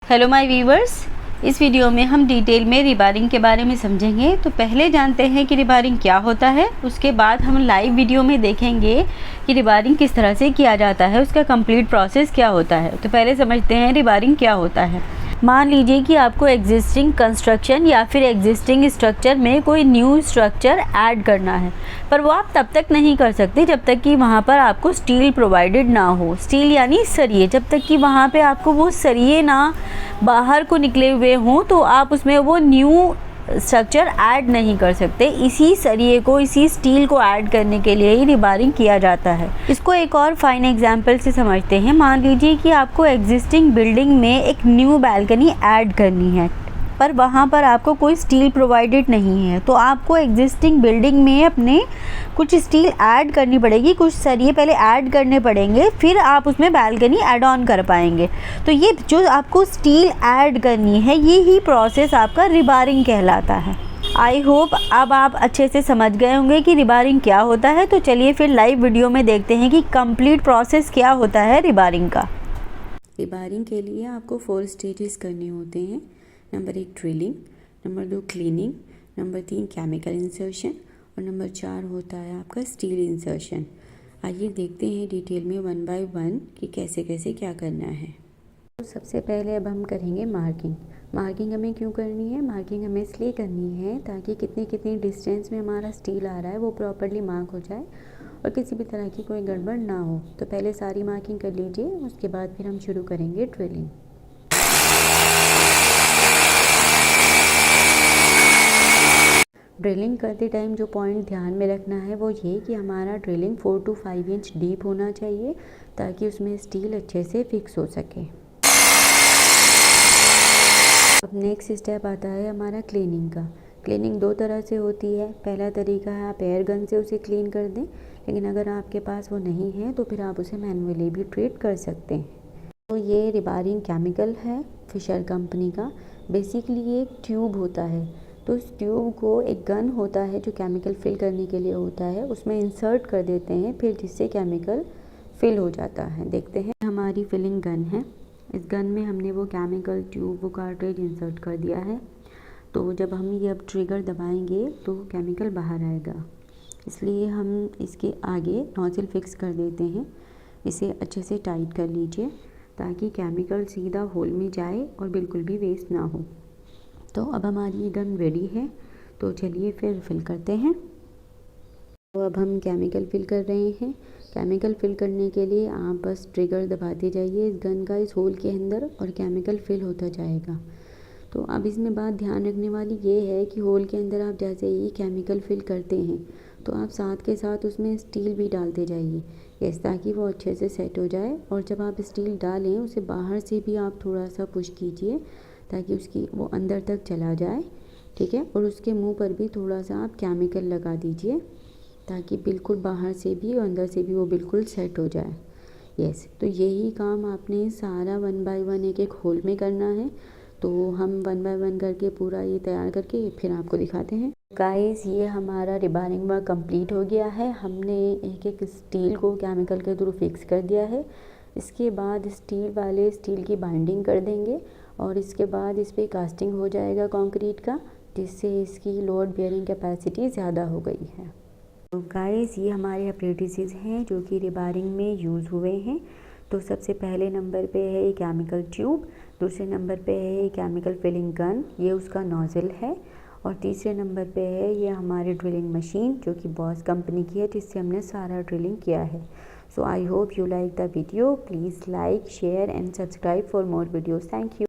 Hello my viewers, इस video में हम डिटेल में रिबारिंग के बारे में समझेंगे। तो पहले जानते हैं कि रिबारिंग क्या होता है, उसके बाद हम लाइव वीडियो में देखेंगे कि रिबारिंग किस तरह से किया जाता है, उसका कंप्लीट प्रोसेस क्या होता है। तो पहले समझते हैं रिबारिंग क्या होता है। मान लीजिए कि आपको एग्जिस्टिंग कंस्ट्रक्शन या फिर एग्जिस्टिंग स्ट्रक्चर में कोई न्यू स्ट्रक्चर ऐड करना है, पर वो आप तब तक नहीं कर सकते जब तक कि वहाँ पर आपको स्टील प्रोवाइडेड ना हो। स्टील यानी सरिये, जब तक कि वहाँ पे आपको वो सरिये ना बाहर को निकले हुए हों तो आप उसमें वो न्यू स्ट्रक्चर ऐड नहीं कर सकते। इसी सरिये को, इसी स्टील को ऐड करने के लिए ही रिबारिंग किया जाता है। इसको एक और फाइन एग्जांपल से समझते हैं। मान लीजिए कि आपको एग्जिस्टिंग बिल्डिंग में एक न्यू बालकनी ऐड करनी है, पर वहाँ पर आपको कोई स्टील प्रोवाइडेड नहीं है, तो आपको एग्जिस्टिंग बिल्डिंग में अपने कुछ स्टील ऐड करनी पड़ेगी, कुछ सरिये पहले ऐड करने पड़ेंगे, फिर आप उसमें बालकनी ऐड ऑन कर पाएंगे। तो ये जो आपको स्टील ऐड करनी है, ये ही प्रोसेस आपका रिबारिंग कहलाता है। आई होप अब आप अच्छे से समझ गए होंगे कि रिबारिंग क्या होता है। तो चलिए फिर लाइव वीडियो में देखते हैं कि कंप्लीट प्रोसेस क्या होता है रिबारिंग का। रिबारिंग के लिए आपको 4 स्टेजेस करने होते हैं। Number 1 drilling, number 2 cleaning, number 3 chemical insertion और नंबर 4 होता है आपका स्टील इंसर्शन। आइए देखते हैं डिटेल में 1 बाय 1 कि कैसे कैसे क्या करना है। तो सबसे पहले अब हम करेंगे मार्किंग। मार्किंग हमें क्यों करनी है? मार्किंग हमें इसलिए करनी है ताकि कितनी डिस्टेंस में हमारा स्टील आ रहा है वो प्रॉपर्ली मार्क हो जाए और किसी भी तरह की कोई गड़बड़ ना हो। तो पहले सारी मार्किंग कर लीजिए, उसके बाद फिर हम शुरू करेंगे ड्रिलिंग। ड्रिलिंग करते टाइम जो पॉइंट ध्यान में रखना है वो ये कि हमारा ड्रिलिंग 4 to 5 इंच डीप होना चाहिए ताकि उसमें स्टील अच्छे से फिक्स हो सके। अब नेक्स्ट स्टेप आता है हमारा क्लीनिंग का। क्लीनिंग 2 तरह से होती है। पहला तरीका है आप एयर गन से उसे क्लीन कर दें, लेकिन अगर आपके पास वो नहीं है तो फिर आप उसे मैनुअली भी ट्रीट कर सकते हैं। तो ये रिबारिंग केमिकल है फिशर कंपनी का। बेसिकली ये एक ट्यूब होता है, तो इस ट्यूब को एक गन होता है जो केमिकल फिल करने के लिए होता है, उसमें इंसर्ट कर देते हैं, फिर जिससे केमिकल फिल हो जाता है। देखते हैं, हमारी फिलिंग गन है। इस गन में हमने वो केमिकल ट्यूब, वो कार्ट्रिज इंसर्ट कर दिया है। तो जब हम ये अब ट्रिगर दबाएंगे तो केमिकल बाहर आएगा, इसलिए हम इसके आगे नोजल फिक्स कर देते हैं। इसे अच्छे से टाइट कर लीजिए ताकि केमिकल सीधा होल में जाए और बिल्कुल भी वेस्ट ना हो। तो अब हमारी ये गन रेडी है, तो चलिए फिर फिल करते हैं। तो अब हम केमिकल फिल कर रहे हैं। केमिकल फिल करने के लिए आप बस ट्रिगर दबाते जाइए इस गन का, इस होल के अंदर, और केमिकल फिल होता जाएगा। तो अब इसमें बात ध्यान रखने वाली ये है कि होल के अंदर आप जैसे ही केमिकल फिल करते हैं तो आप साथ के साथ उसमें स्टील भी डालते जाइए, यस, ताकि वो अच्छे से सेट हो जाए। और जब आप स्टील डालें उसे बाहर से भी आप थोड़ा सा पुश कीजिए ताकि उसकी वो अंदर तक चला जाए, ठीक है। और उसके मुंह पर भी थोड़ा सा आप केमिकल लगा दीजिए ताकि बिल्कुल बाहर से भी और अंदर से भी वो बिल्कुल सेट हो जाए, यस। तो यही काम आपने सारा 1 बाय 1 एक एक होल में करना है। तो हम 1 बाय 1 करके पूरा ये तैयार करके फिर आपको दिखाते हैं। गाइस, ये हमारा रिबारिंग वर्क कंप्लीट हो गया है। हमने एक एक स्टील को केमिकल के थ्रू फिक्स कर दिया है। इसके बाद स्टील की बाइंडिंग कर देंगे और इसके बाद इस पर कास्टिंग हो जाएगा कंक्रीट का, जिससे इसकी लोड बेयरिंग कैपेसिटी ज़्यादा हो गई है। तो गाइस, ये हमारे अप्रेंटिसेस हैं जो कि रिबारिंग में यूज़ हुए हैं। तो सबसे पहले नंबर पे है ये केमिकल ट्यूब, दूसरे नंबर पे है ये केमिकल फिलिंग गन, ये उसका नोज़ल है, और तीसरे नंबर पे है ये हमारी ड्रिलिंग मशीन जो कि बॉस कंपनी की है, जिससे हमने सारा ड्रिलिंग किया है। So I hope you like the video. Please like, share and subscribe for more videos. Thank you.